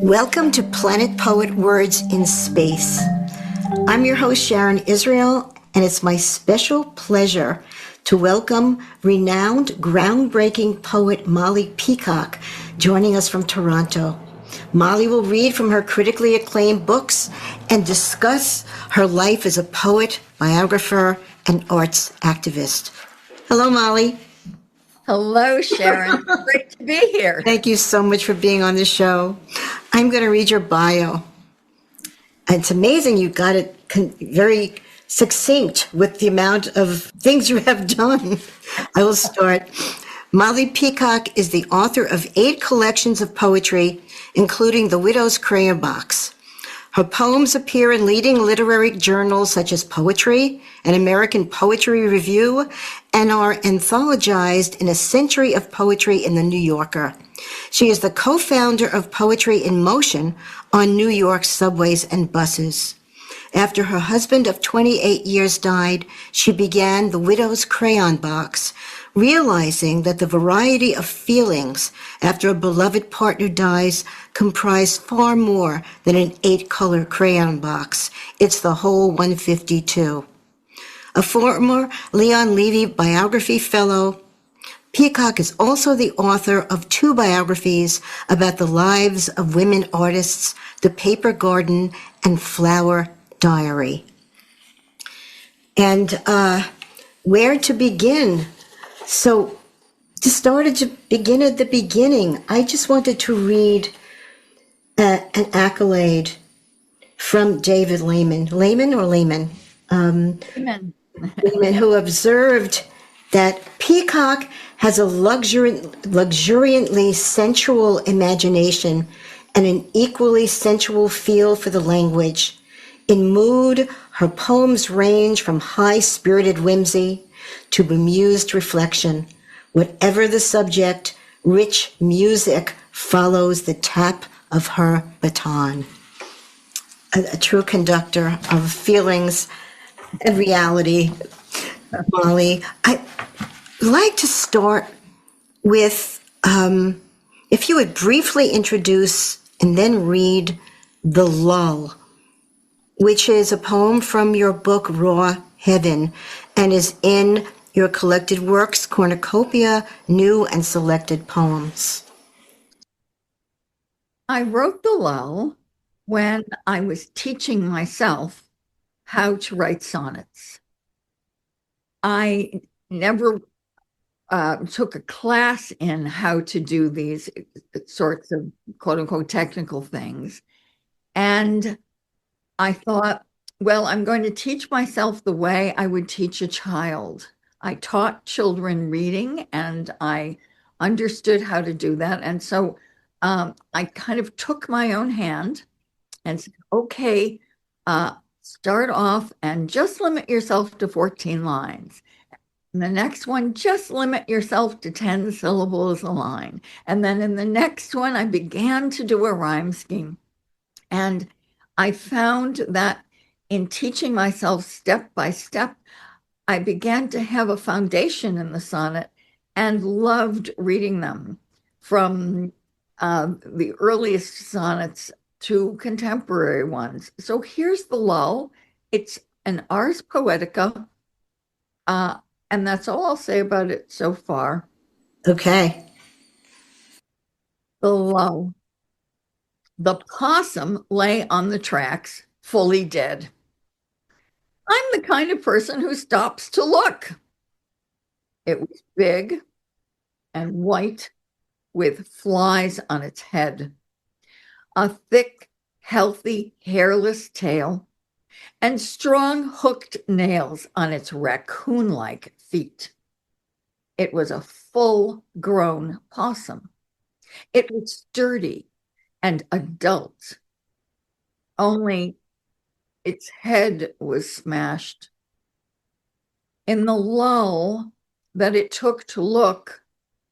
Welcome to Planet Poet Words in Space. I'm your host, Sharon Israel, and it's my special pleasure to welcome renowned, groundbreaking poet Molly Peacock, joining us from Toronto. Molly will read from her critically acclaimed books and discuss her life as a poet, biographer, and arts activist. Hello, Molly. Hello, Sharon. Great to be here. Thank you so much for being on the show. I'm going to read your bio. It's amazing you got it very succinct with the amount of things you have done. I will start. Molly Peacock is the author of 8 collections of poetry, including The Widow's Crayon Box. Her poems appear in leading literary journals such as Poetry and American Poetry Review and are anthologized in A Century of Poetry in the New Yorker. She is the co-founder of Poetry in Motion on New York's subways and buses. After her husband of 28 years died, she began The Widow's Crayon Box, realizing that the variety of feelings after a beloved partner dies comprise far more than an 8-color crayon box. It's the whole 152. A former Leon Levy Biography Fellow, Peacock is also the author of 2 biographies about the lives of women artists, The Paper Garden and Flower Diary. And where to begin? So to begin at the beginning, I just wanted to read an accolade from David Lehman. Lehman or Lehman? Amen. Lehman, who observed that Peacock has a luxuriantly sensual imagination and an equally sensual feel for the language. In mood, her poems range from high-spirited whimsy to bemused reflection. Whatever the subject, rich music follows the tap of her baton. A true conductor of feelings and reality. Molly, I'd like to start with, if you would briefly introduce and then read The Lull, which is a poem from your book, Raw Heaven, and is in your collected works, Cornucopia, New and Selected Poems. I wrote The Lull when I was teaching myself how to write sonnets. I never took a class in how to do these sorts of quote unquote technical things. And I thought, well, I'm going to teach myself the way I would teach a child. I taught children reading and I understood how to do that. And so I kind of took my own hand and said, okay, start off and just limit yourself to 14 lines. And the next one, just limit yourself to 10 syllables a line. And then in the next one, I began to do a rhyme scheme. And I found that in teaching myself step by step, I began to have a foundation in the sonnet and loved reading them from the earliest sonnets to contemporary ones. So here's The Lull. It's an Ars Poetica, and that's all I'll say about it so far. Okay. The Lull. The possum lay on the tracks, fully dead. I'm the kind of person who stops to look. It was big and white with flies on its head, a thick, healthy, hairless tail, and strong hooked nails on its raccoon-like feet. It was a full-grown possum. It was sturdy and adult, only its head was smashed. In the lull that it took to look,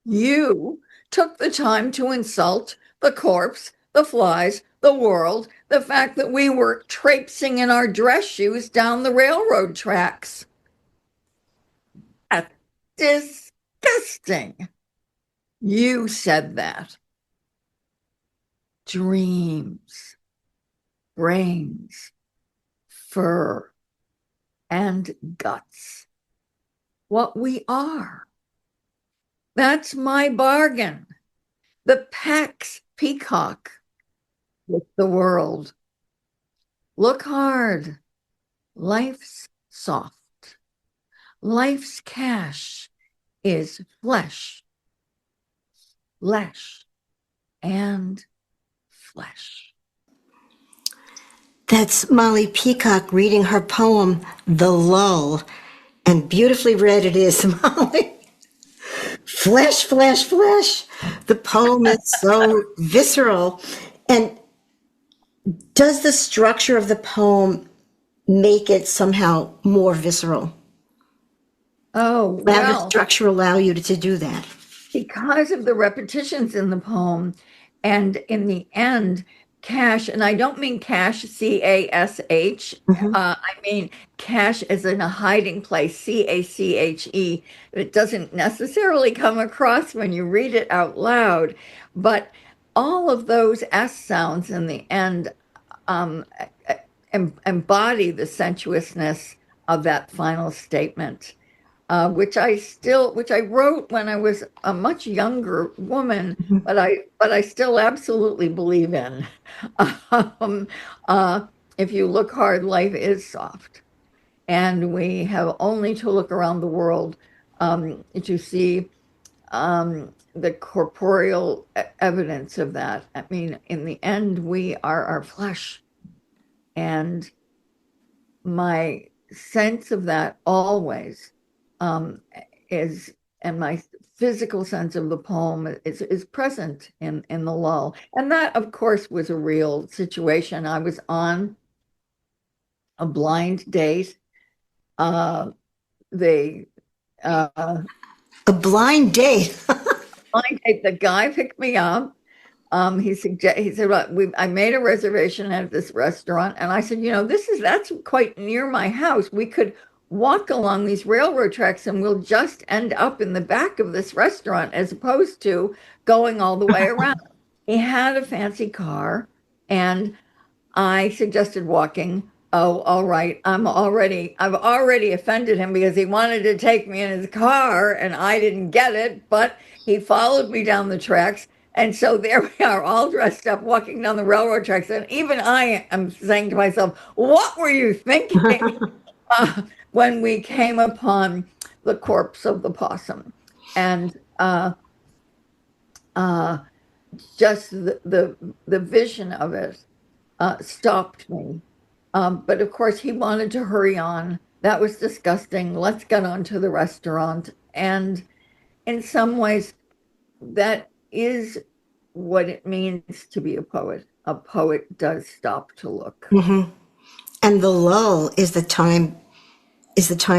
you took the time to insult the corpse, the flies, the world, the fact that we were traipsing in our dress shoes down the railroad tracks. That's disgusting. You said that. dreams, brains, fur, and guts. What we are. That's my bargain. The Pax Peacock with the world. Look hard. Life's soft. Life's cash is flesh, and flesh. That's Molly Peacock reading her poem, The Lull. And beautifully read it is, Molly. Flesh, flesh, flesh. The poem is so visceral. And does the structure of the poem make it somehow more visceral? Oh, How does well, structure allow you to do that? because of the repetitions in the poem, and in the end, cash, and I don't mean cash, C-A-S-H. I mean cash as in a hiding place, C-A-C-H-E. It doesn't necessarily come across when you read it out loud, but all of those S sounds in the end um, embody the sensuousness of that final statement. Which I wrote when I was a much younger woman, but I still absolutely believe in. Um, if you look hard, life is soft, and we have only to look around the world to see the corporeal evidence of that. I mean, in the end, we are our flesh, and my sense of that always um, is, and my physical sense of the poem is present in the lull. And that, of course, was a real situation. I was on a blind date. They A blind date. Blind date. The guy picked me up. He said, well, I made a reservation at this restaurant, and I said, that's quite near my house. We could walk along these railroad tracks, and we'll just end up in the back of this restaurant, as opposed to going all the way around. He had a fancy car, and I suggested walking. Oh, all right. I've already offended him because he wanted to take me in his car and I didn't get it, but he followed me down the tracks. And so there we are, all dressed up, walking down the railroad tracks. And even I am saying to myself, what were you thinking when we came upon the corpse of the possum? And uh, just the vision of it stopped me. But of course, he wanted to hurry on. That was disgusting. Let's get on to the restaurant. And in some ways, that is what it means to be a poet. A poet does stop to look. And the lull is the time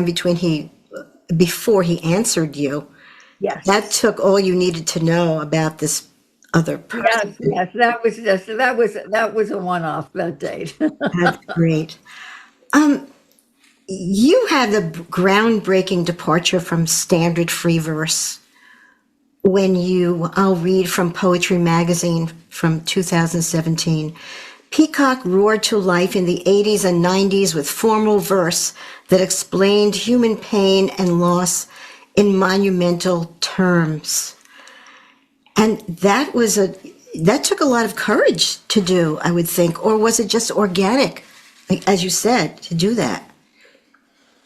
between before he answered you. Yes. That took all you needed to know about this other person. Yes, that was a one-off, that date. That's great. You had the groundbreaking departure from standard free verse when I'll read from Poetry Magazine from 2017. Peacock roared to life in the 80s and 90s with formal verse that explained human pain and loss in monumental terms. And that took a lot of courage to do, I would think, or was it just organic, like, as you said, to do that?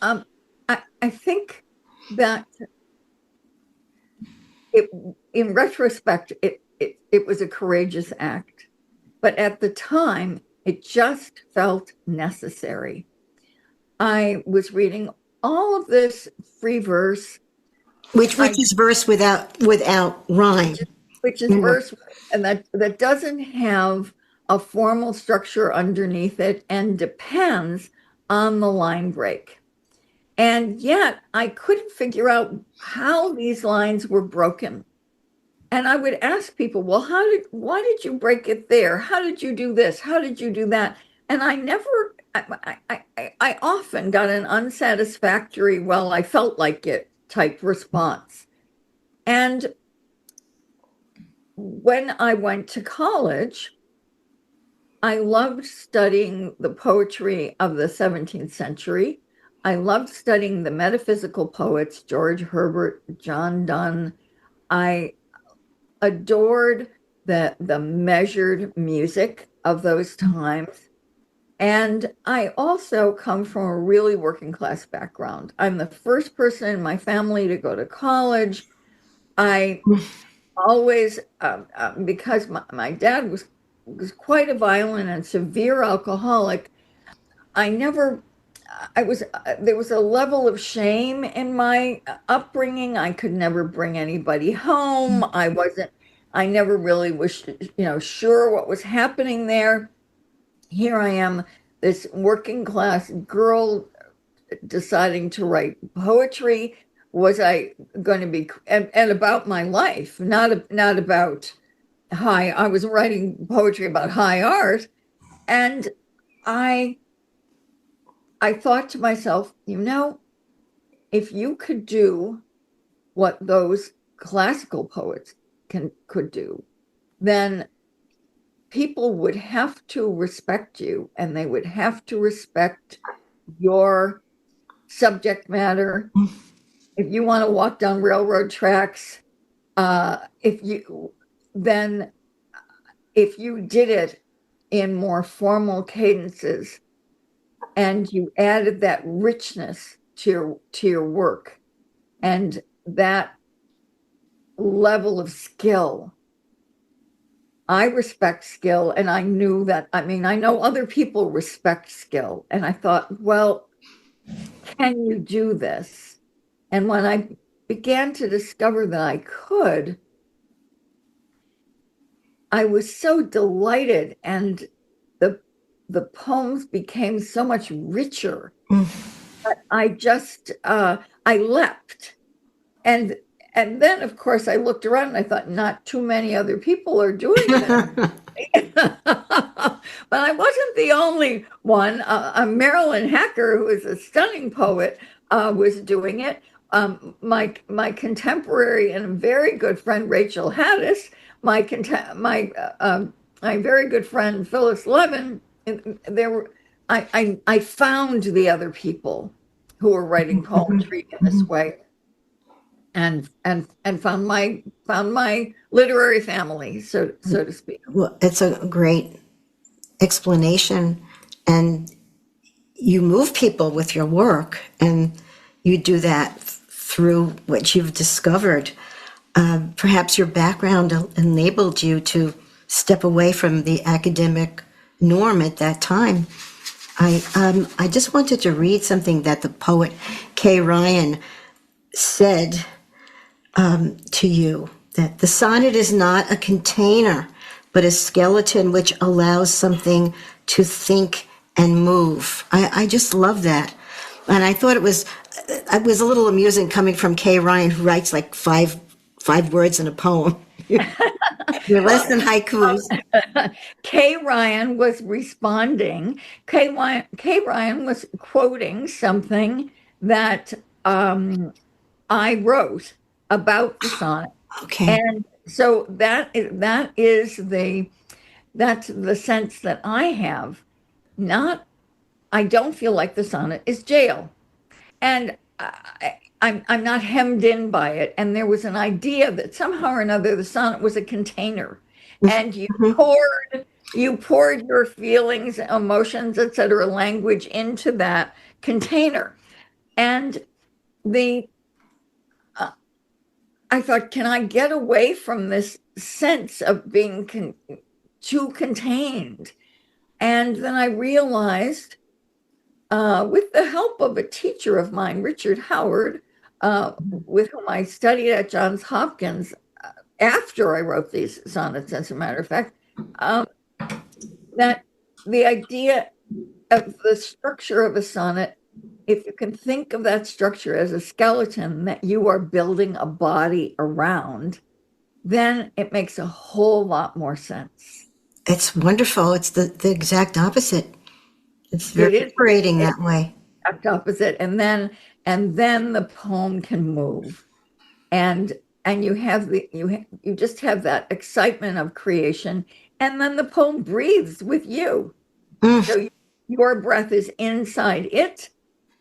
I think that in retrospect, it was a courageous act, but at the time, it just felt necessary. I was reading all of this free verse, Which is verse without rhyme. which is verse, and that doesn't have a formal structure underneath it and depends on the line break. And yet I couldn't figure out how these lines were broken. And I would ask people, well, why did you break it there? How did you do this? How did you do that? And I often got an unsatisfactory, well, I felt like it type response. And when I went to college, I loved studying the poetry of the 17th century. I loved studying the metaphysical poets, George Herbert, John Donne. I adored the measured music of those times. And I also come from a really working class background. I'm the first person in my family to go to college. I always, because my dad was quite a violent and severe alcoholic, I never, I was, there was a level of shame in my upbringing. I could never bring anybody home. I never really was, sure what was happening there. Here I am, this working class girl deciding to write poetry. Was I going to be, and about my life, not about I was writing poetry about high art. And I, I thought to myself, if you could do what those classical poets could do, then people would have to respect you, and they would have to respect your subject matter. If you want to walk down railroad tracks, if you then if you did it in more formal cadences and you added that richness to your work and that level of skill. I respect skill, and I knew that. I mean, I know other people respect skill, and I thought, well, can you do this? And when I began to discover that I could, I was so delighted, and the poems became so much richer. But I leapt. And then of course I looked around and I thought not too many other people are doing this. But I wasn't the only one. Marilyn Hacker, who is a stunning poet, was doing it. My contemporary and very good friend Rachel Haddis, my very good friend Phyllis Levin. There were I found the other people who were writing poetry in this way, and found my literary family, so to speak. Well, it's a great explanation, and you move people with your work, and you do that through what you've discovered. Perhaps your background enabled you to step away from the academic norm at that time. I just wanted to read something that the poet Kay Ryan said to you, that the sonnet is not a container, but a skeleton which allows something to think and move. I just love that. And I thought it was a little amusing coming from Kay Ryan, who writes like five words in a poem. You're less than haikus. Kay Ryan was responding. Kay Ryan was quoting something that I wrote about the sonnet. Okay. And so that's the sense that I have. I don't feel like the sonnet is jail. And I'm not hemmed in by it. And there was an idea that somehow or another the sonnet was a container, and you poured your feelings, emotions, etc., language into that container. And the I thought, can I get away from this sense of being too contained? And then I realized, with the help of a teacher of mine, Richard Howard, with whom I studied at Johns Hopkins after I wrote these sonnets, as a matter of fact, that the idea of the structure of a sonnet, if you can think of that structure as a skeleton that you are building a body around, then it makes a whole lot more sense. It's wonderful. It's the exact opposite. It's very liberating that way. Exact opposite. And then the poem can move. And you have you just have that excitement of creation, and then the poem breathes with you. Mm. So your breath is inside it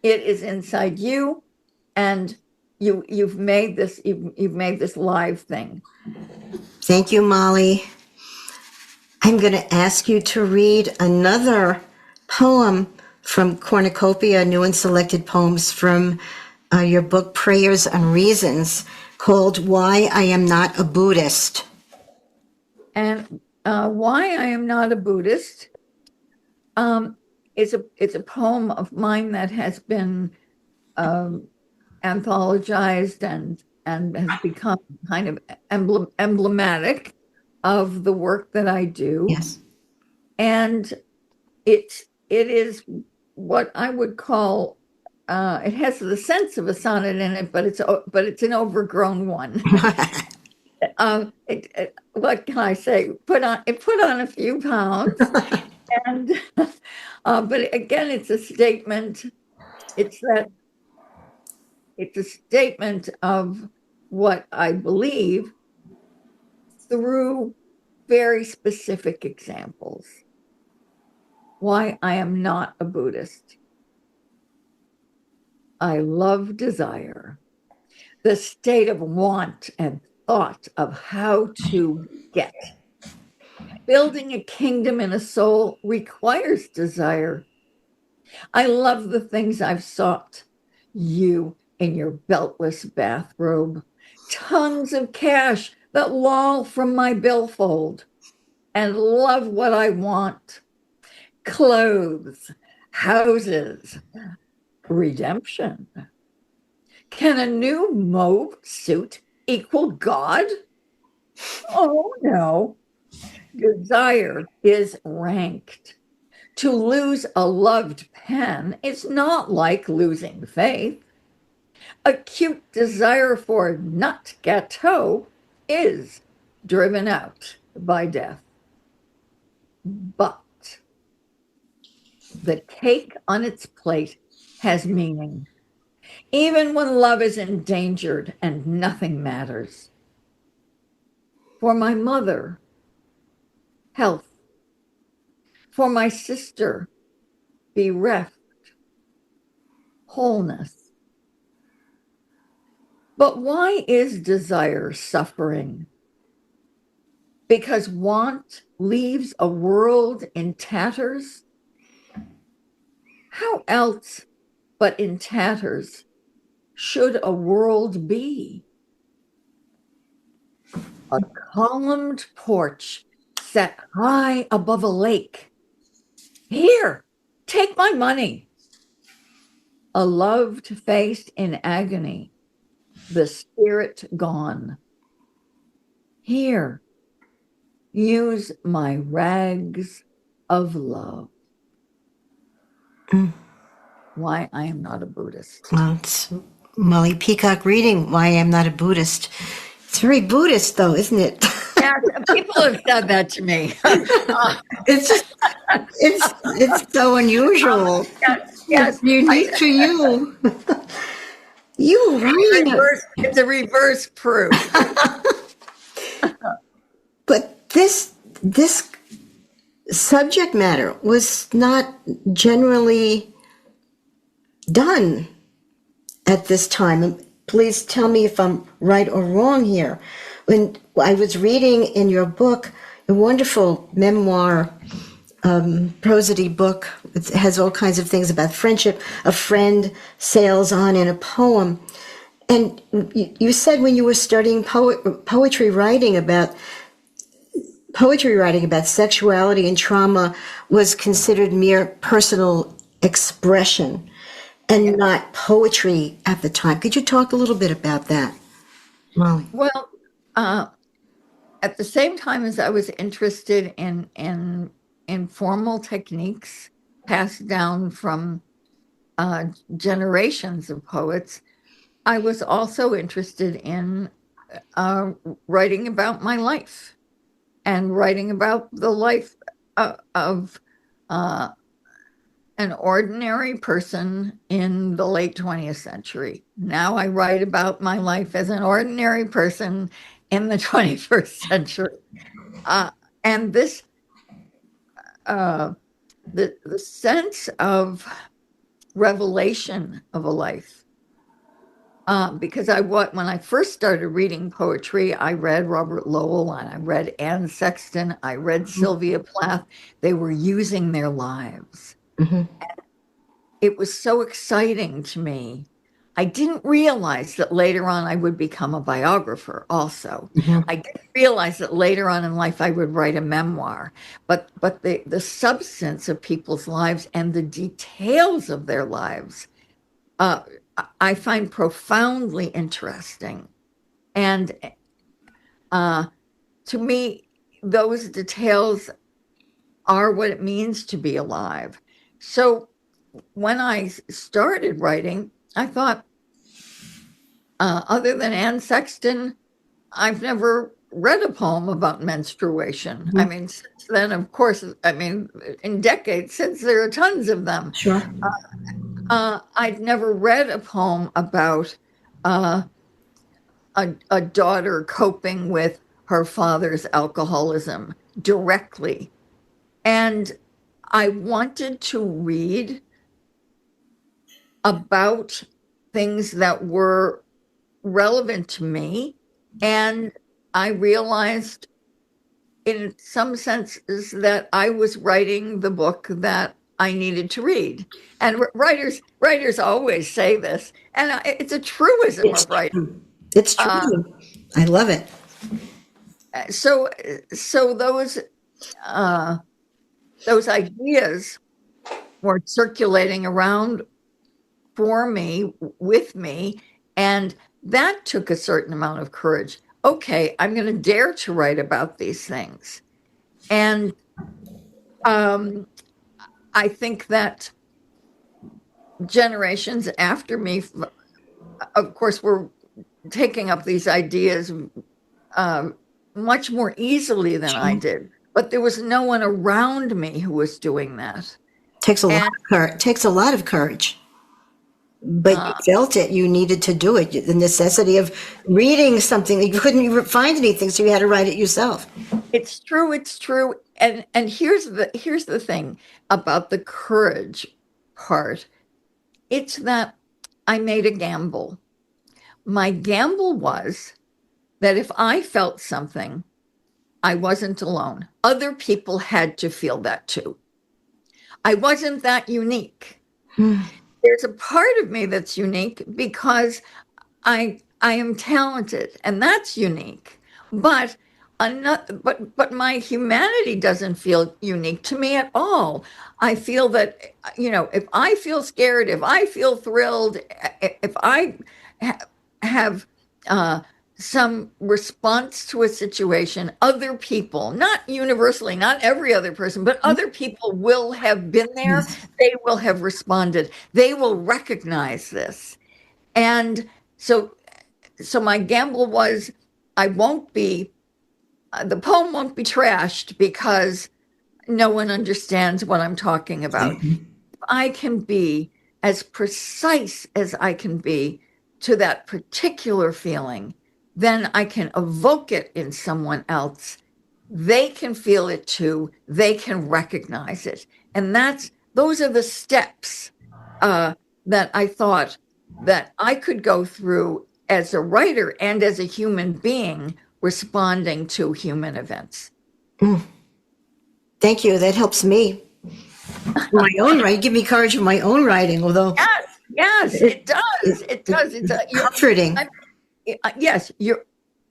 is inside you, and you've made this live thing. Thank you, Molly. I'm going to ask you to read another poem from Cornucopia, New and Selected Poems from your book, Prayers and Reasons, called Why I Am Not a Buddhist. And Why I Am Not a Buddhist is a poem of mine that has been anthologized and has become kind of emblematic of the work that I do. Yes. And it is what I would call it has the sense of a sonnet in it, but it's an overgrown one. What can I say? Put on a few pounds, and but again, it's a statement. It's a statement of what I believe through very specific examples. Why I am not a Buddhist. I love desire, the state of want and thought of how to get. Building a kingdom in a soul requires desire. I love the things I've sought. You in your beltless bathrobe, tons of cash that loll from my billfold, and love what I want. Clothes, houses, redemption. Can a new mauve suit equal God? Oh, no. Desire is ranked. To lose a loved pen is not like losing faith. Acute desire for nut gâteau is driven out by death. But the cake on its plate has meaning, even when love is endangered and nothing matters. For my mother, health. For my sister, bereft, wholeness. But why is desire suffering? Because want leaves a world in tatters? How else but in tatters should a world be? A columned porch set high above a lake. Here, take my money. A loved face in agony, the spirit gone. Here, use my rags of love. Why I Am Not a Buddhist. Well, it's Molly Peacock reading Why I Am Not a Buddhist. It's very Buddhist, though, isn't it? Yeah, people have said that to me. It's so unusual. Yes, Unique to you. You writing it's a reverse proof. But this subject matter was not generally done at this time. And please tell me if I'm right or wrong here. When I was reading in your book, a wonderful memoir, prosody book, it has all kinds of things about friendship. A friend sails on in a poem. And you said when you were studying poetry writing about sexuality and trauma was considered mere personal expression and not poetry at the time. Could you talk a little bit about that, Molly? Well, at the same time as I was interested in informal techniques passed down from generations of poets, I was also interested in writing about my life and writing about the life of an ordinary person in the late 20th century. Now I write about my life as an ordinary person in the 21st century. And this the sense of revelation of a life. Because when I first started reading poetry, I read Robert Lowell and I read Anne Sexton, I read Sylvia Plath. They were using their lives. Mm-hmm. It was so exciting to me. I didn't realize that later on I would become a biographer also. Mm-hmm. I didn't realize that later on in life I would write a memoir. But the substance of people's lives and the details of their lives, I find profoundly interesting. And to me, those details are what it means to be alive. So when I started writing, I thought, other than Anne Sexton, I've never read a poem about menstruation. Mm-hmm. I mean, since then, of course, I mean, in decades since, there are tons of them. Sure. I'd never read a poem about a daughter coping with her father's alcoholism directly. And I wanted to read about things that were relevant to me. And I realized in some senses that I was writing the book that I needed to read. And writers always say this, and it's a truism It's of writing. true. It's true. I love it. So those ideas were circulating around for me, with me, and that took a certain amount of courage. Okay, I'm going to dare to write about these things. And I think that generations after me, of course, were taking up these ideas much more easily than I did. But there was no one around me who was doing that. Takes a lot of courage. But you felt it. You needed to do it. The necessity of reading something. You couldn't find anything, so you had to write it yourself. It's true. It's true. And here's the thing about the courage part. It's that I made a gamble. My gamble was that if I felt something, I wasn't alone. Other people had to feel that too. I wasn't that unique. There's a part of me that's unique because I am talented, and that's unique. But my humanity doesn't feel unique to me at all. I feel that, if I feel scared, if I feel thrilled, if I have some response to a situation, other people, not universally, not every other person, but other people will have been there. They will have responded. They will recognize this. And so my gamble was the poem won't be trashed because no one understands what I'm talking about. If I can be as precise as I can be to that particular feeling, then I can evoke it in someone else. They can feel it too. They can recognize it. And those are the steps that I thought that I could go through as a writer and as a human being responding to human events. Thank you. That helps me. My own writing. Give me courage in my own writing, although. Yes, it does. It does. It's comforting. Yes,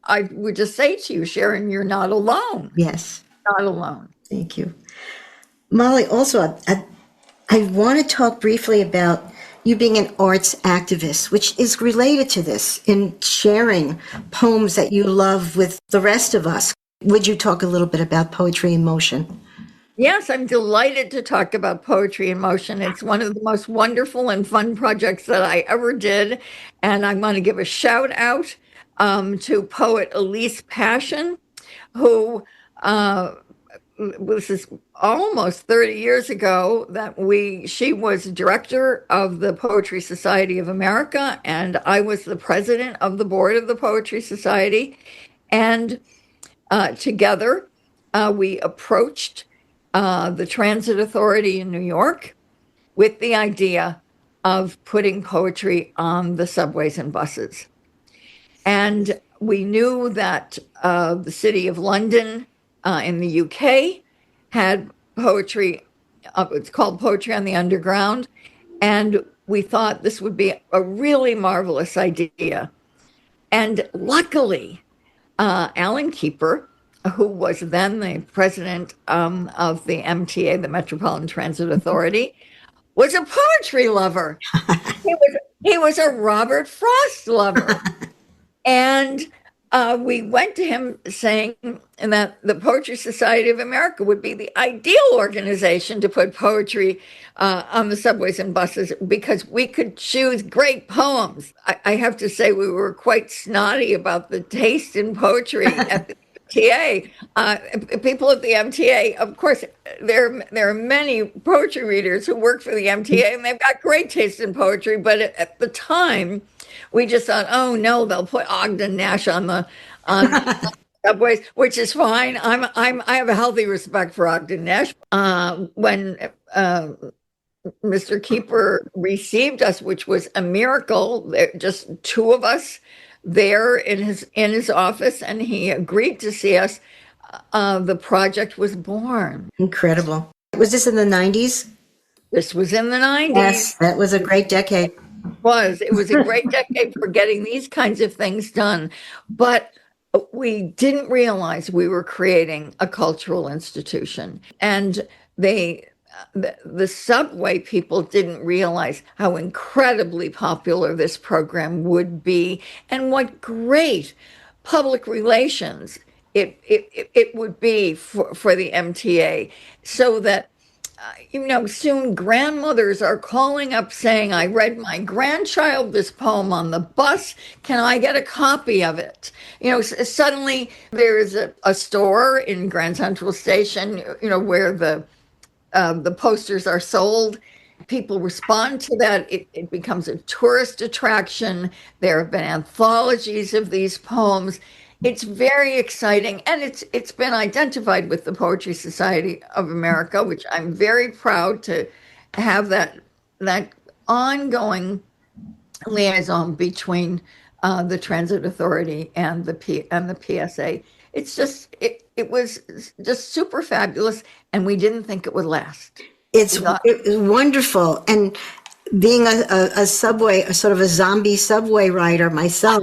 I would just say to you, Sharon, you're not alone. Yes. Not alone. Thank you. Molly, also, I want to talk briefly about you being an arts activist, which is related to this in sharing poems that you love with the rest of us. Would you talk a little bit about Poetry in Motion? Yes, I'm delighted to talk about Poetry in Motion. It's one of the most wonderful and fun projects that I ever did. And I want to give a shout out to poet Elise Passion, who this is almost 30 years ago that she was director of the Poetry Society of America, and I was the president of the board of the Poetry Society. And together we approached the Transit Authority in New York with the idea of putting poetry on the subways and buses. And we knew that the City of London in the UK had poetry, it's called Poetry on the Underground. And we thought this would be a really marvelous idea. And luckily, Alan Keeper, who was then the president of the MTA, the Metropolitan Transit Authority, was a poetry lover. He was a Robert Frost lover. And we went to him saying that the Poetry Society of America would be the ideal organization to put poetry on the subways and buses because we could choose great poems. I have to say we were quite snotty about the taste in poetry at the MTA. People at the MTA, of course, there are many poetry readers who work for the MTA and they've got great taste in poetry, but at the time, we just thought, oh no, they'll put Ogden Nash on the subways, which is fine. I have a healthy respect for Ogden Nash. When Mr. Keeper received us, which was a miracle, just two of us there in his office, and he agreed to see us. The project was born. Incredible. Was this in the 90s? This was in the 90s. Yes, that was a great decade. It was a great decade for getting these kinds of things done, but we didn't realize we were creating a cultural institution, and the subway people didn't realize how incredibly popular this program would be and what great public relations it would be for the MTA, so that soon grandmothers are calling up saying, I read my grandchild this poem on the bus. Can I get a copy of it? Suddenly there's a store in Grand Central Station, where the posters are sold. People respond to that. It becomes a tourist attraction. There have been anthologies of these poems. It's very exciting, and it's been identified with the Poetry Society of America, which I'm very proud to have that ongoing liaison between the Transit Authority and the PSA. It's just it was just super fabulous, and we didn't think it would last. It was wonderful, and being a subway, a sort of a zombie subway rider myself.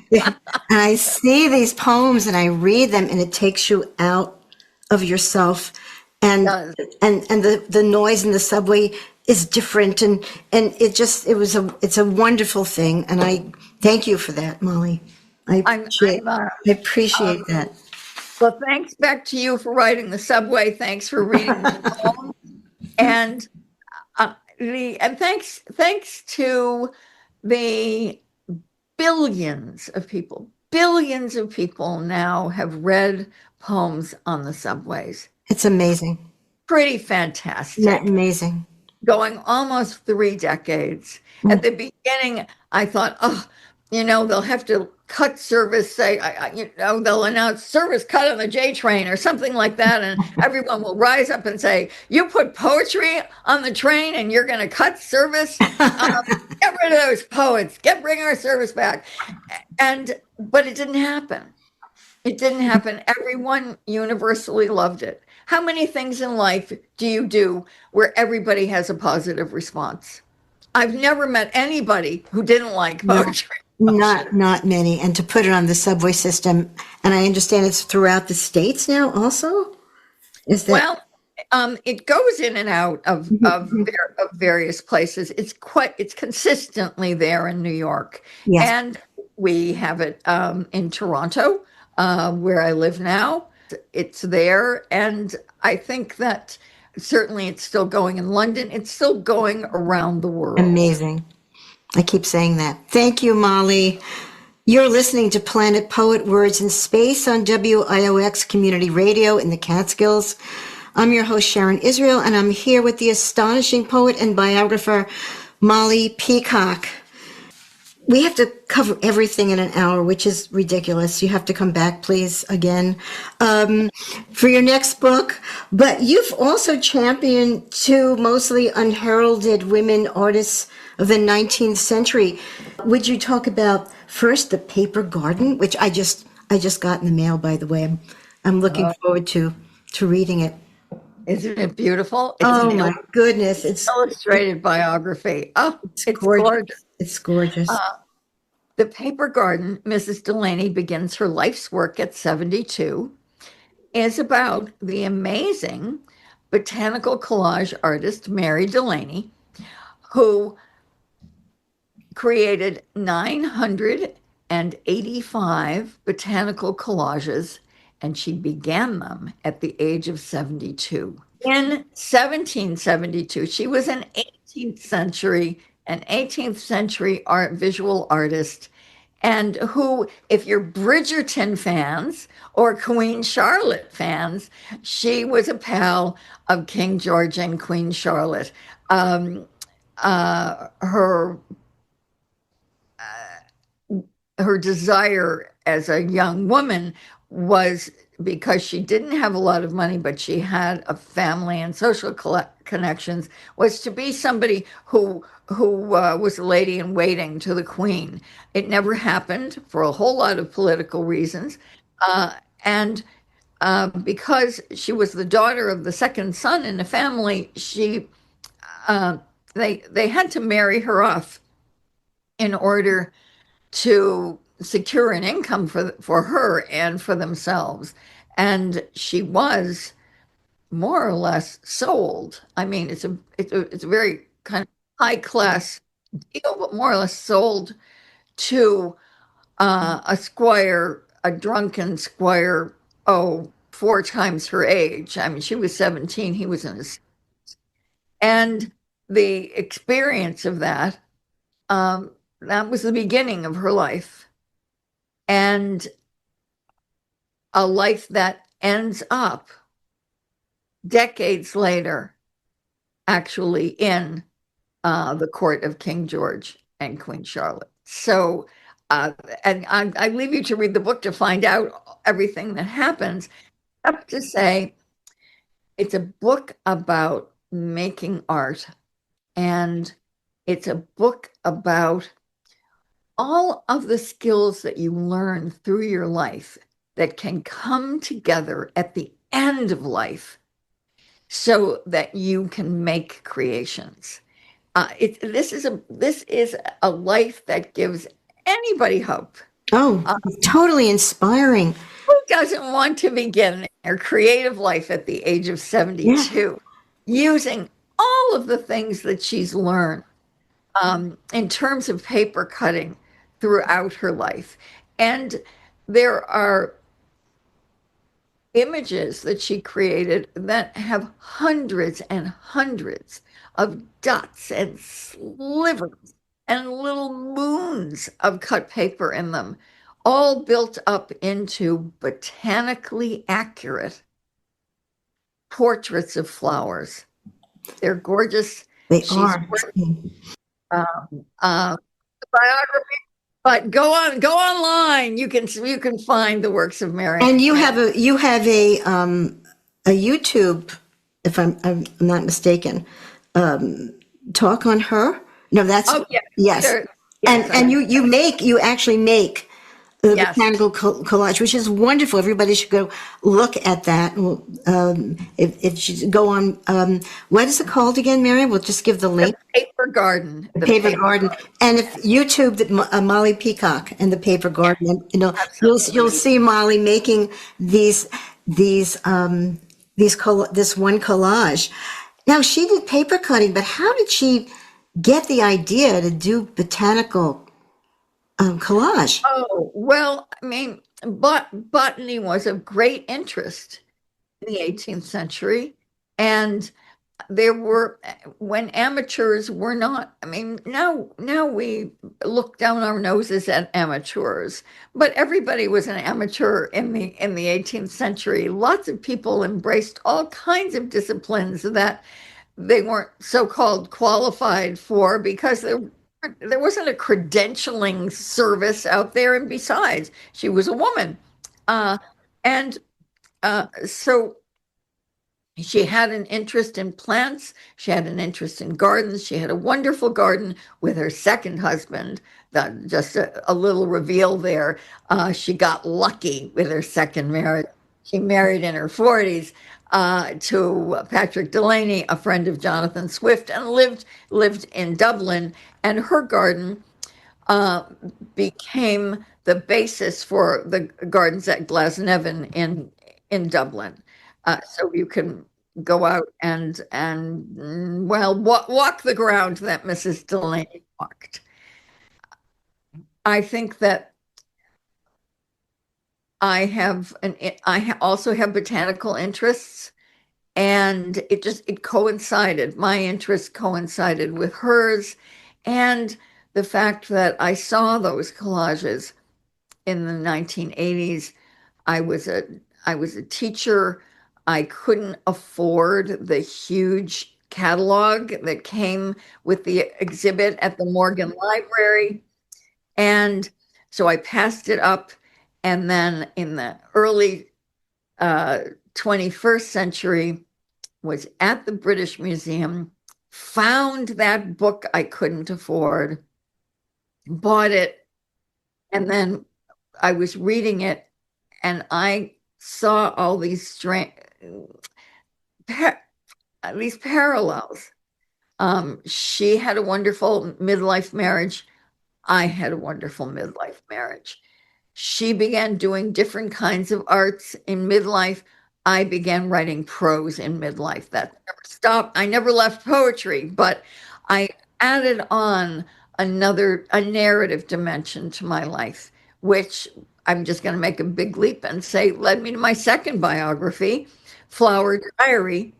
And I see these poems and I read them, and it takes you out of yourself, and the noise in the subway is different, and it's a wonderful thing, and I thank you for that, Molly. I appreciate that. Well, thanks back to you for writing the subway. Thanks for reading the poem, and thanks to the billions of people now have read poems on the subways. It's amazing. Pretty fantastic. Isn't that amazing? Going almost 3 decades. At the beginning, I thought, they'll have to cut service, they'll announce service cut on the J train or something like that, and everyone will rise up and say, you put poetry on the train and you're going to cut service? Get rid of those poets, bring our service back. But it didn't happen. It didn't happen. Everyone universally loved it. How many things in life do you do where everybody has a positive response? I've never met anybody who didn't like poetry. Not many. And to put it on the subway system, and I understand it's throughout the states now also? Is that? Well, it goes in and out of various places. It's consistently there in New York. Yes. And we have it in Toronto, where I live now. It's there. And I think that certainly it's still going in London. It's still going around the world. Amazing. I keep saying that. Thank you, Molly. You're listening to Planet Poet Words in Space on WIOX Community Radio in the Catskills. I'm your host, Sharon Israel, and I'm here with the astonishing poet and biographer, Molly Peacock. we have to cover everything in an hour, which is ridiculous. You have to come back, please, again, for your next book. But you've also championed two mostly unheralded women artists of the 19th century. Would you talk about first the Paper Garden, which I just got in the mail, by the way. I'm looking forward to reading it. Isn't it beautiful? It's Oh an my goodness, illustrated biography. Oh, it's gorgeous. gorgeous. It's gorgeous. The Paper Garden, Mrs. Delaney begins her life's work at 72, is about the amazing botanical collage artist Mary Delaney, who created 985 botanical collages, and she began them at the age of 72. In 1772, she was an 18th century art visual artist, and who, if you're Bridgerton fans or Queen Charlotte fans, she was a pal of King George and Queen Charlotte. Her desire as a young woman was because she didn't have a lot of money, but she had a family and social connections, was to be somebody who was a lady in waiting to the queen. It never happened for a whole lot of political reasons, and because she was the daughter of the second son in the family, they had to marry her off in order to secure an income for her and for themselves. And she was more or less sold. I mean, it's a very kind of high class deal, but more or less sold to a squire, a drunken squire, 4 times her age. I mean, she was 17, he was in his, and the experience of that, that was the beginning of her life. And a life that ends up decades later, actually in the court of King George and Queen Charlotte. So, and I leave you to read the book to find out everything that happens. I have to say, it's a book about making art, and it's a book about all of the skills that you learn through your life that can come together at the end of life so that you can make creations. This is a life that gives anybody hope. Oh, totally inspiring. Who doesn't want to begin their creative life at the age of 72 using all of the things that she's learned in terms of paper cutting throughout her life? And there are images that she created that have hundreds and hundreds of dots and slivers and little moons of cut paper in them, all built up into botanically accurate portraits of flowers. They're gorgeous. They are. Biography, but go online. You can find the works of Mary. And you have a YouTube, if I'm not mistaken, talk on her. No, that's yes. Sure. And you actually make the botanical collage, which is wonderful. Everybody should go look at that. If you go on, what is it called again, Mary? We'll just give the link. The Paper Garden. The Paper Garden. And if YouTube, Molly Peacock and the Paper Garden, you'll see Molly making this one collage. Now, she did paper cutting, but how did she get the idea to do botanical collage? Oh, well, I mean, botany was of great interest in the 18th century. And there were, when amateurs were not, I mean, now we look down our noses at amateurs, but everybody was an amateur in the 18th century. Lots of people embraced all kinds of disciplines that they weren't so-called qualified for because there wasn't a credentialing service out there, and besides, she was a woman. Uh, and so she had an interest in plants. She had an interest in gardens. She had a wonderful garden with her second husband. Just a little reveal there. She got lucky with her second marriage. She married in her 40s to Patrick Delaney, a friend of Jonathan Swift, and lived in Dublin. And her garden uh, became the basis for the gardens at Glasnevin in Dublin. So you can go out and well walk the ground that Mrs. Delaney walked. I think that I also have botanical interests, and it coincided. My interest coincided with hers, and the fact that I saw those collages in the 1980s. I was a I was a teacher. I couldn't afford the huge catalog that came with the exhibit at the Morgan Library. And so I passed it up. And then in the early 21st century, was at the British Museum, found that book I couldn't afford, bought it, and then I was reading it, and I saw all these parallels. She had a wonderful midlife marriage. I had a wonderful midlife marriage. She began doing different kinds of arts in midlife. I began writing prose in midlife. That never stopped. I never left poetry, but I added on a narrative dimension to my life, which I'm just going to make a big leap and say led me to my second biography, Flower Diary.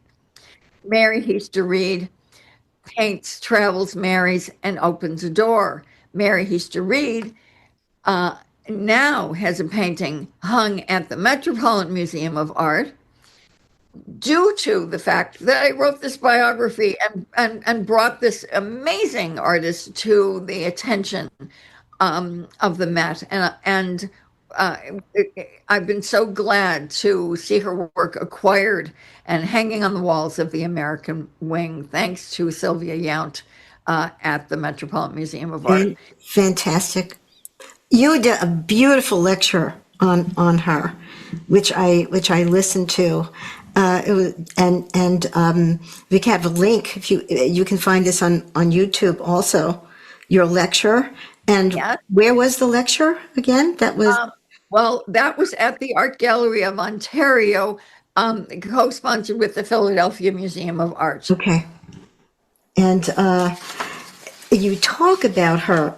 Mary Heaster to Read paints, travels, marries, and opens a door. Mary Heaster to Read now has a painting hung at the Metropolitan Museum of Art due to the fact that I wrote this biography and brought this amazing artist to the attention of the Met. Uh, I've been so glad to see her work acquired and hanging on the walls of the American Wing, thanks to Sylvia Yount at the Metropolitan Museum of Art. Fantastic. You did a beautiful lecture on her, which I listened to. It was, and we can have a link if you can find this on YouTube also. Your lecture, and Yeah. Where was the lecture again? That was Well, that was at the Art Gallery of Ontario, co-sponsored with the Philadelphia Museum of Art. okay. And you talk about her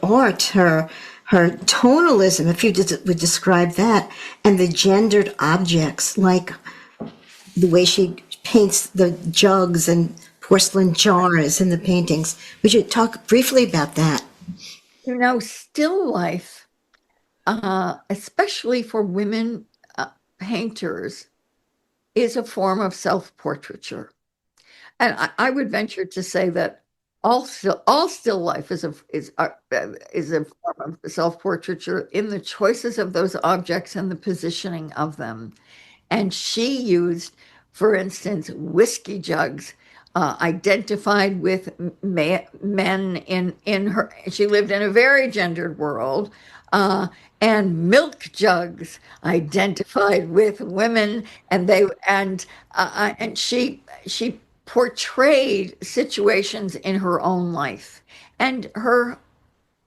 art, her tonalism, if you would describe that, and the gendered objects, like the way she paints the jugs and porcelain jars in the paintings. Would you talk briefly about that? Still life, especially for women painters, is a form of self-portraiture. And I would venture to say that all still life is a form of self-portraiture in the choices of those objects and the positioning of them. And she used, for instance, whiskey jugs, identified with men in her. She lived in a very gendered world. And milk jugs identified with women, and she portrayed situations in her own life. And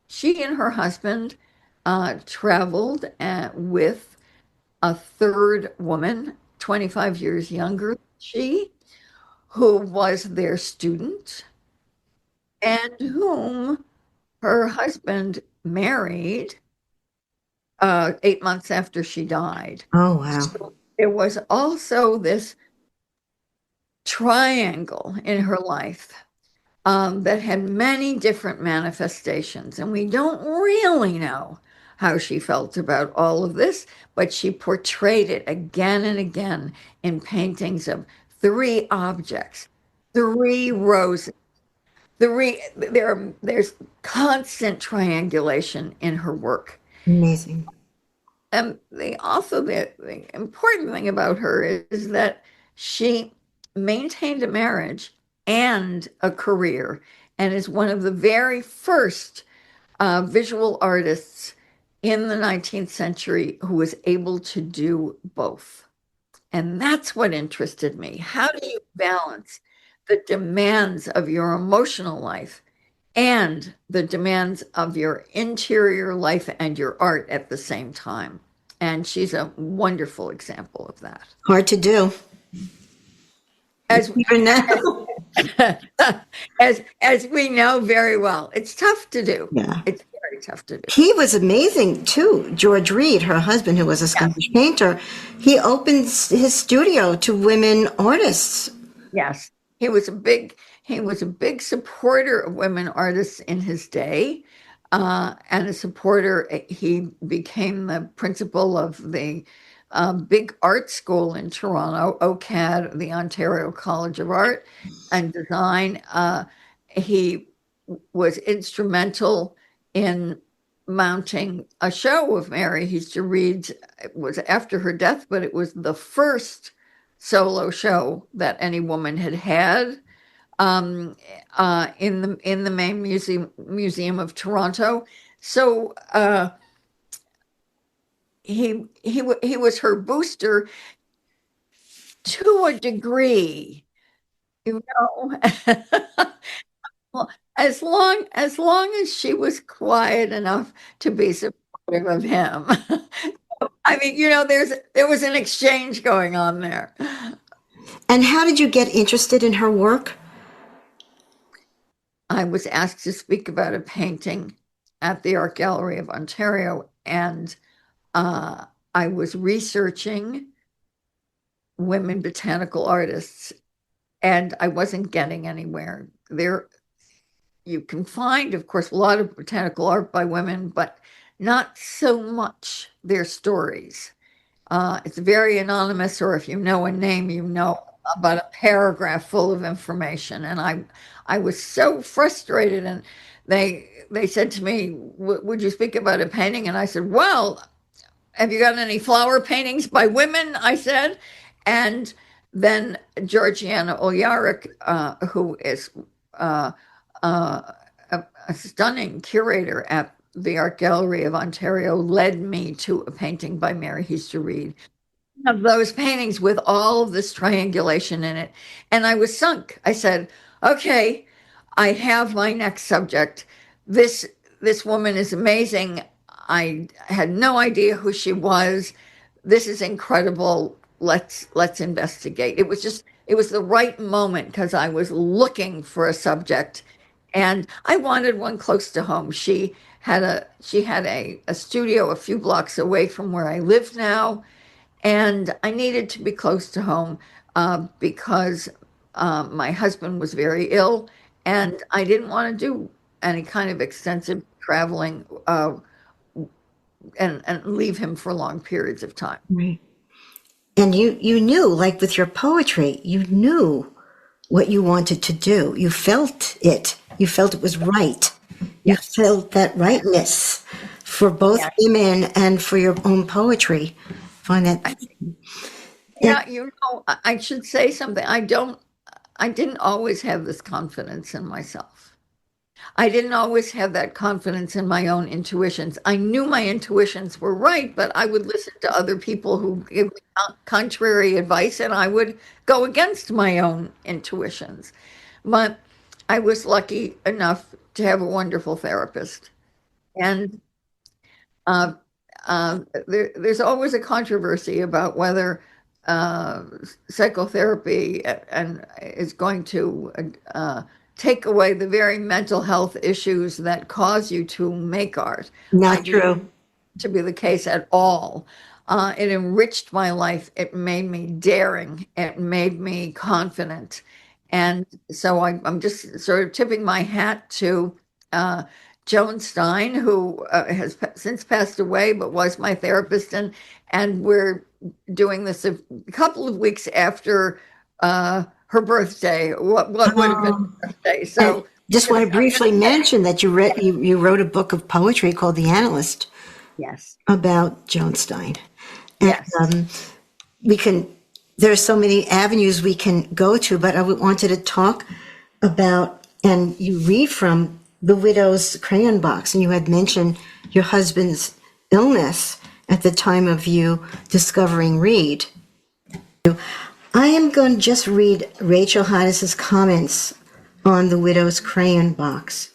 she and her husband traveled with a third woman, 25 years younger than she, who was their student and whom her husband married 8 months after she died. Oh, wow. So there was also this triangle in her life that had many different manifestations, and we don't really know how she felt about all of this, but she portrayed it again and again in paintings of 3 objects, 3 roses, there's constant triangulation in her work. Amazing. And the important thing about her is that she maintained a marriage and a career, and is one of the very first visual artists in the 19th century who was able to do both. And that's what interested me. How do you balance the demands of your emotional life and the demands of your interior life and your art at the same time? And she's a wonderful example of that. Hard to do. As Even now. as we know very well, it's tough to do. Yeah. It's very tough to do. He was amazing too. George Reed, her husband, who was a Scottish painter, he opens his studio to women artists. Yes, he was a big supporter of women artists in his day, and a supporter. He became the principal of the big art school in Toronto, OCAD, the Ontario College of Art and Design. He was instrumental in mounting a show of Mary Hester Reed's. It was after her death, but it was the first solo show that any woman had had, in the main museum of Toronto. So he was her booster to a degree, you know. Well, as long as she was quiet enough to be supportive of him. I mean, there was an exchange going on there. And how did you get interested in her work? I was asked to speak about a painting at the Art Gallery of Ontario, and I was researching women botanical artists, and I wasn't getting anywhere. You can find, of course, a lot of botanical art by women, but not so much their stories. It's very anonymous, or if you know a name, you know about a paragraph full of information. And I was so frustrated, and they said to me, "Would you speak about a painting?" And I said, "Well, have you got any flower paintings by women?" I said, and then Georgiana Olyaruk, who is a stunning curator at the Art Gallery of Ontario, led me to a painting by Mary Hester Reed. Of those paintings with all of this triangulation in it. And I was sunk. I said, okay, I have my next subject. This woman is amazing. I had no idea who she was. This is incredible. Let's investigate. It was the right moment because I was looking for a subject, and I wanted one close to home. She had a studio a few blocks away from where I live now, and I needed to be close to home because my husband was very ill, and I didn't want to do any kind of extensive traveling and leave him for long periods of time. Right. And you knew, like with your poetry, you knew what you wanted to do. You felt it. You felt it was right. You Yes. felt that rightness for both Yes. women and for your own poetry. Find that. Yeah, I should say something. I didn't always have this confidence in myself. I didn't always have that confidence in my own intuitions. I knew my intuitions were right, but I would listen to other people who give me contrary advice, and I would go against my own intuitions. But I was lucky enough to have a wonderful therapist. And uh, there's always a controversy about whether uh, psychotherapy and is going to take away the very mental health issues that cause you to make art. Not true. To be the case at all. It enriched my life. It made me daring. It made me confident. And so I'm just sort of tipping my hat to Joan Stein, who has since passed away, but was my therapist. And we're doing this a couple of weeks after her birthday. What would have been her birthday? So Just want to briefly mention that you wrote a book of poetry called The Analyst Yes. about Joan Stein. And Yes. there are so many avenues we can go to, but I wanted to talk about, and you read from The Widow's Crayon Box, and you had mentioned your husband's illness at the time of you discovering Reed. I am going to just read Rachel Hoddes' comments on The Widow's Crayon Box.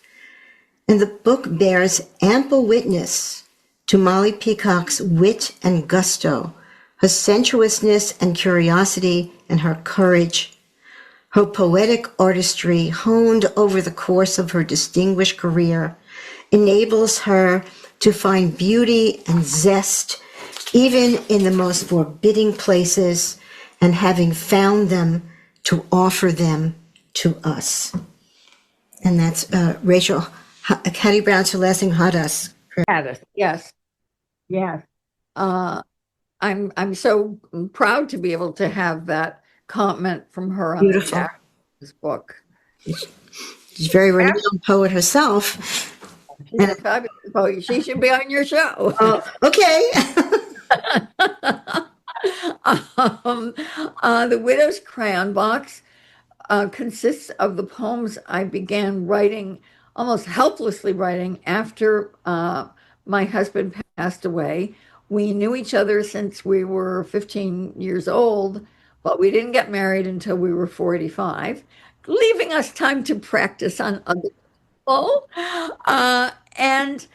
And the book bears ample witness to Molly Peacock's wit and gusto, her sensuousness and curiosity, and her courage. Her poetic artistry, honed over the course of her distinguished career, enables her to find beauty and zest even in the most forbidding places, and having found them, to offer them to us. And that's Rachel Hattie Brown Celeste Hadas. Yes. Yes. I'm so proud to be able to have that comment from her on Beautiful. this book. She's a very renowned poet herself. She's a fabulous poet. She should be on your show. Okay. The Widow's Crayon Box consists of the poems I began writing, almost helplessly writing, after my husband passed away. We knew each other since we were 15 years old, but we didn't get married until we were 45, leaving us time to practice on other people. And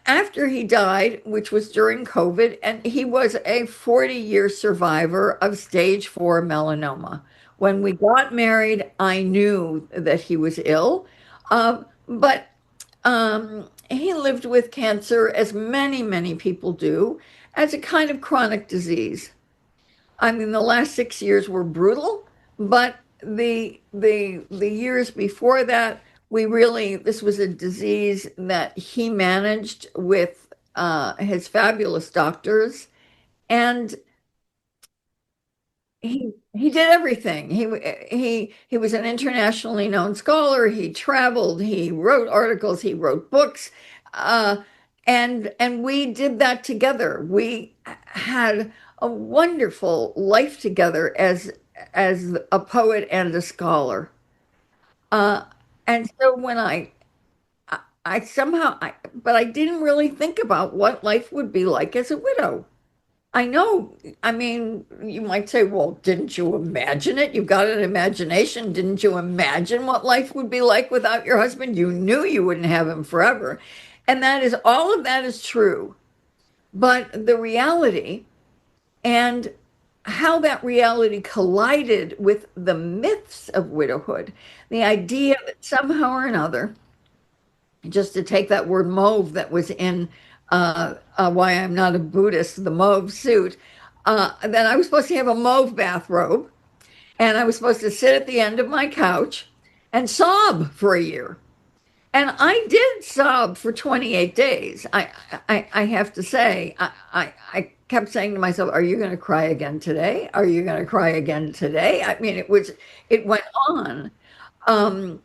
after he died, which was during COVID, and he was a 40-year survivor of stage 4 melanoma. When we got married, I knew that he was ill, but he lived with cancer, as many, many people do, as a kind of chronic disease. I mean, the last 6 years were brutal, but the years before that, this was a disease that he managed with his fabulous doctors, and he did everything. He was an internationally known scholar. He traveled. He wrote articles. He wrote books, and we did that together. We had a wonderful life together as a poet and a scholar. And so when but I didn't really think about what life would be like as a widow. I know, I mean, you might say, well, didn't you imagine it? You've got an imagination. Didn't you imagine what life would be like without your husband? You knew you wouldn't have him forever. And all of that is true. But the reality and how that reality collided with the myths of widowhood, the idea that somehow or another, just to take that word mauve that was in Why I'm Not a Buddhist, the mauve suit, then I was supposed to have a mauve bathrobe, and I was supposed to sit at the end of my couch and sob for a year. And I did sob for 28 days. I have to say, I kept saying to myself, are you going to cry again today? Are you going to cry again today? I mean, it went on, and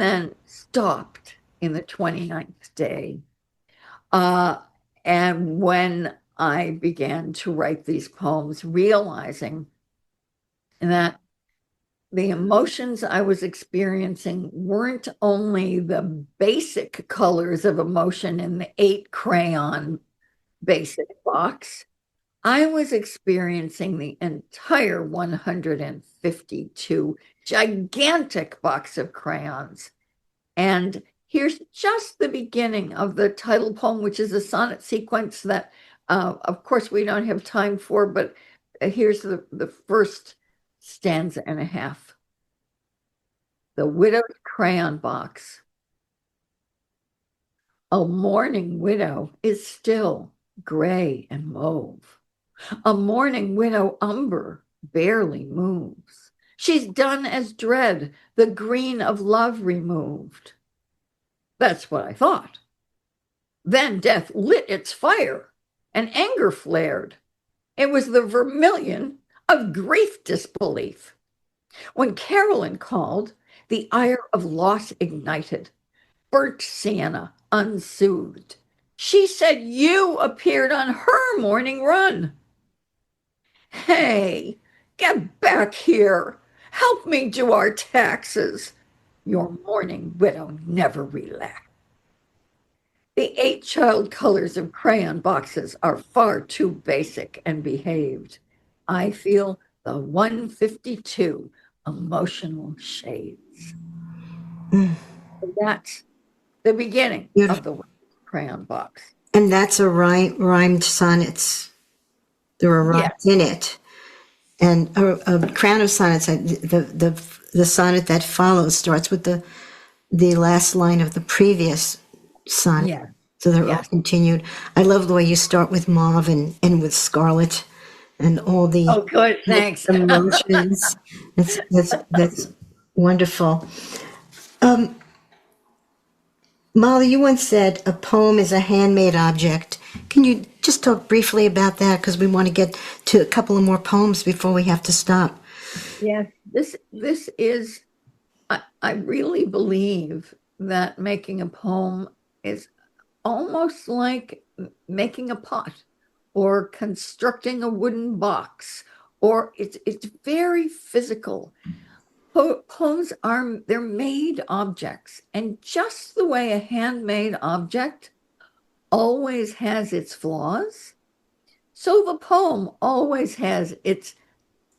then stopped in the 29th day. And when I began to write these poems, realizing that the emotions I was experiencing weren't only the basic colors of emotion in the 8 crayon basic box. I was experiencing the entire 152 gigantic box of crayons. And here's just the beginning of the title poem, which is a sonnet sequence that, of course, we don't have time for, but here's the first stanza and a half. The Widow's Crayon Box. A mourning widow is still gray and mauve. A mourning widow umber barely moves. She's done as dread, the green of love removed. That's what I thought. Then death lit its fire, and anger flared. It was the vermilion of grief disbelief. When Carolyn called, the ire of loss ignited, burnt sienna unsoothed. She said you appeared on her morning run. Hey, get back here. Help me do our taxes. Your mourning widow never relaxed. The 8 child colors of crayon boxes are far too basic and behaved. I feel the 152 emotional shades. That's the beginning of the crayon box. And that's a rhymed sonnets. There are rhymes in it. And a crown of sonnets, the sonnet that follows starts with the last line of the previous sonnet. Yeah. So they're all continued. I love the way you start with mauve and end with scarlet and all the Oh, good. Thanks. emotions. That's wonderful. Molly, you once said a poem is a handmade object. Can you just talk briefly about that? Because we want to get to a couple of more poems before we have to stop. Yes, this is, I really believe that making a poem is almost like making a pot or constructing a wooden box, or it's very physical. Poems they're made objects, and just the way a handmade object always has its flaws, so the poem always has its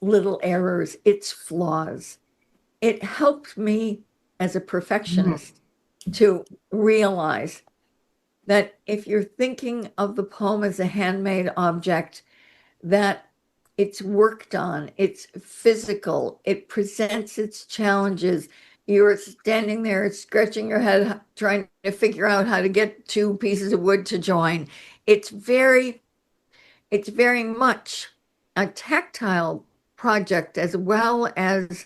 little errors, its flaws. It helped me as a perfectionist to realize that if you're thinking of the poem as a handmade object, that it's worked on, it's physical, it presents its challenges. You're standing there scratching your head, trying to figure out how to get 2 pieces of wood to join. It's very much a tactile project as well as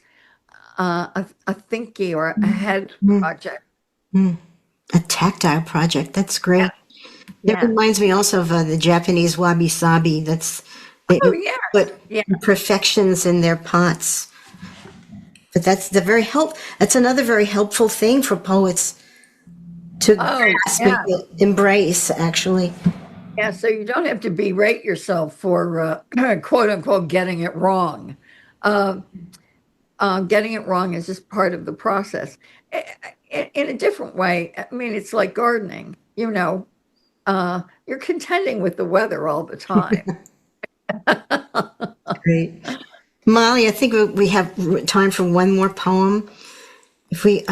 a thinky or a head project. A tactile project. That's great. Yeah. It reminds me also of the Japanese wabi-sabi. They put imperfections in their pots. But that's another very helpful thing for poets to grasp and embrace, actually. Yeah, so you don't have to berate yourself for quote unquote getting it wrong. Getting it wrong is just part of the process. In a different way, I mean, it's like gardening, you're contending with the weather all the time. Great. Molly, I think we have time for one more poem. If we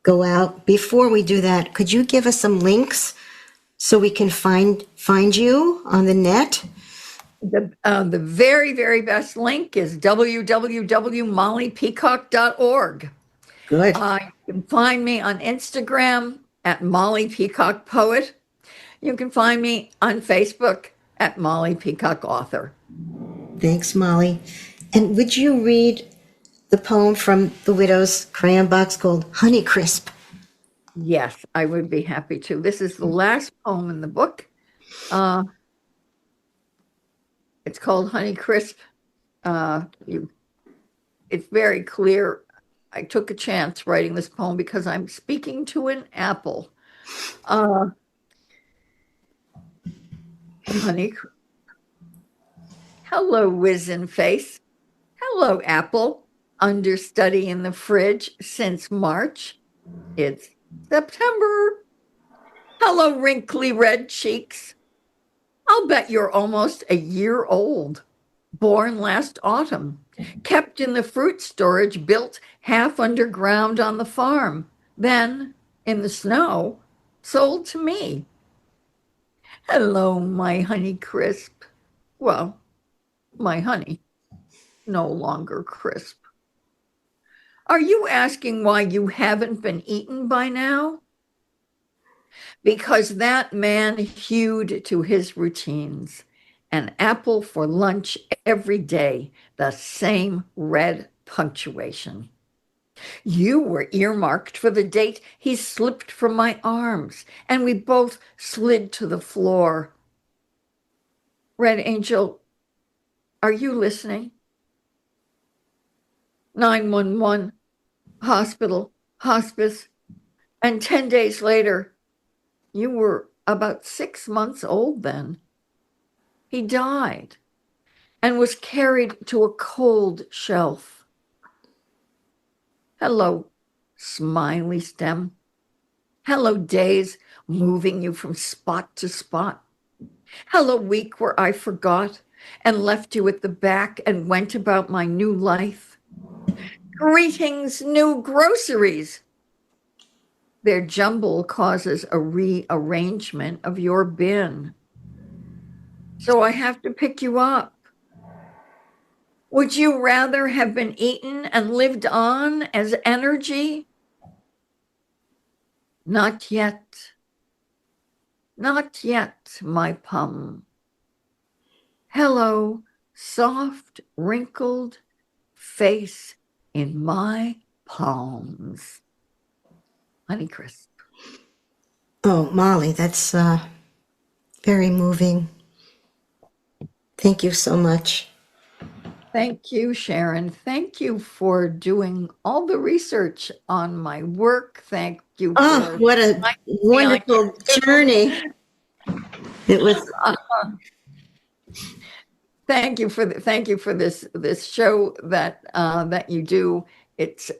go out, before we do that, could you give us some links so we can find you on the net? The very, very best link is www.mollypeacock.org. Good. You can find me on Instagram at Molly Peacock Poet. You can find me on Facebook at Molly Peacock Author. Thanks, Molly. And would you read the poem from the Widow's crayon box called Honeycrisp? Yes, I would be happy to. This is the last poem in the book. It's called Honeycrisp. It's very clear. I took a chance writing this poem because I'm speaking to an apple. Honey. Hello, wizen face. Hello, apple. Understudy in the fridge since March. It's September. Hello, wrinkly red cheeks. I'll bet you're almost a year old. Born last autumn. Kept in the fruit storage built half underground on the farm. Then, in the snow, sold to me. Hello, my honey crisp. Well, my honey, no longer crisp. Are you asking why you haven't been eaten by now? Because that man hewed to his routines. An apple for lunch every day, the same red punctuation. You were earmarked for the date he slipped from my arms, and we both slid to the floor. Red Angel, are you listening? 911, hospital, hospice, and 10 days later, you were about 6 months old then. He died and was carried to a cold shelf. Hello, smiley stem. Hello, days moving you from spot to spot. Hello, week where I forgot and left you at the back and went about my new life. Greetings, new groceries. Their jumble causes a rearrangement of your bin. So I have to pick you up. Would you rather have been eaten and lived on as energy? Not yet. Not yet, my pum. Hello, soft, wrinkled face in my palms. Honeycrisp. Oh, Molly, that's very moving. Thank you so much. Thank you, Sharon. Thank you for doing all the research on my work. Thank you Oh, for what a wonderful journey. It was. Thank you for this show that you do. It's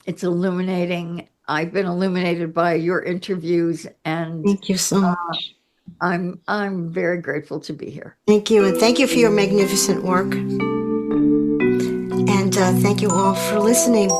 illuminating. I've been illuminated by your intervies, and Thank you so much. I'm very grateful to be here. Thank you, and thank you for your magnificent work. And thank you all for listening.